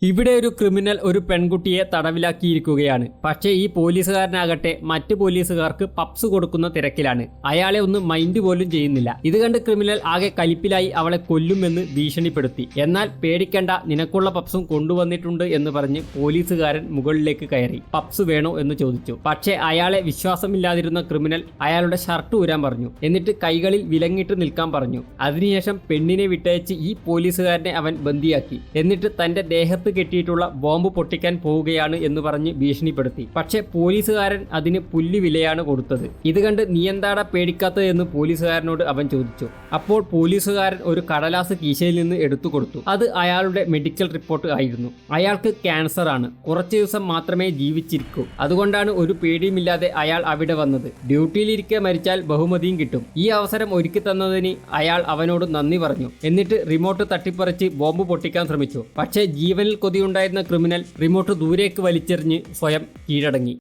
ഇവിടെ ഒരു ക്രിമിനൽ ഒരു പെൺകുട്ടിയെ തടവിലാക്കിയിരിക്കുകയാണ്. പക്ഷേ ഈ പോലീസുകാരനാകട്ടെ മറ്റു പോലീസുകാർക്ക് പപ്സ് കൊടുക്കുന്ന തിരക്കിലാണ്. അയാളെ ഒന്ന് മൈൻഡ് പോലും ചെയ്യുന്നില്ല. ഇത് കണ്ട് ക്രിമിനൽ ആകെ കലിപ്പിലായി അവളെ കൊല്ലുമെന്ന് ഭീഷണിപ്പെടുത്തി. എന്നാൽ പേടിക്കണ്ട, നിനക്കുള്ള പപ്സും കൊണ്ടുവന്നിട്ടുണ്ട് എന്ന് പറഞ്ഞ് പോലീസുകാരൻ മുകളിലേക്ക് കയറി. പപ്സ് വേണോ എന്ന് ചോദിച്ചു. പക്ഷേ അയാളെ വിശ്വാസമില്ലാതിരുന്ന ക്രിമിനൽ അയാളുടെ ഷർട്ട് ഊരാൻ പറഞ്ഞു. എന്നിട്ട് കൈകളിൽ വിലങ്ങിട്ട് നിൽക്കാൻ പറഞ്ഞു. അതിനുശേഷം പെണ്ണിനെ വിട്ടയച്ച് ഈ പോലീസുകാരനെ അവൻ ബന്ദിയാക്കി. എന്നിട്ട് തന്റെ ദേഹത്ത് കെട്ടിയിട്ടുള്ള ബോംബ് പൊട്ടിക്കാൻ പോവുകയാണ് എന്ന് പറഞ്ഞ് ഭീഷണിപ്പെടുത്തി. പക്ഷെ പോലീസുകാരൻ അതിന് പുല്ല് വിലയാണ് കൊടുത്തത്. ഇത് കണ്ട് നീ എന്താടാ പേടിക്കാത്തത് എന്ന് പോലീസുകാരനോട് അവൻ ചോദിച്ചു. അപ്പോൾ പോലീസുകാരൻ ഒരു കടലാസ് കീശയിൽ നിന്ന് എടുത്തു കൊടുത്തു. അത് അയാളുടെ മെഡിക്കൽ റിപ്പോർട്ട് ആയിരുന്നു. അയാൾക്ക് ക്യാൻസർ ആണ്. കുറച്ച് ദിവസം മാത്രമേ ജീവിച്ചിരിക്കൂ. അതുകൊണ്ടാണ് ഒരു പേടിയുമില്ലാതെ അയാൾ അവിടെ വന്നത്. ഡ്യൂട്ടിയിലിരിക്കെ മരിച്ചാൽ ബഹുമതിയും കിട്ടും. ഈ അവസരം ഒരുക്കി തന്നതിന് അയാൾ അവനോട് നന്ദി പറഞ്ഞു. എന്നിട്ട് റിമോട്ട് തട്ടിപ്പറിച്ച് ബോംബ് പൊട്ടിക്കാൻ ശ്രമിച്ചു. പക്ഷേ ജീവനിൽ കൊതിയുണ്ടായിരുന്ന ക്രിമിനൽ റിമോട്ട് ദൂരേക്ക് വലിച്ചെറിഞ്ഞ് സ്വയം കീഴടങ്ങി.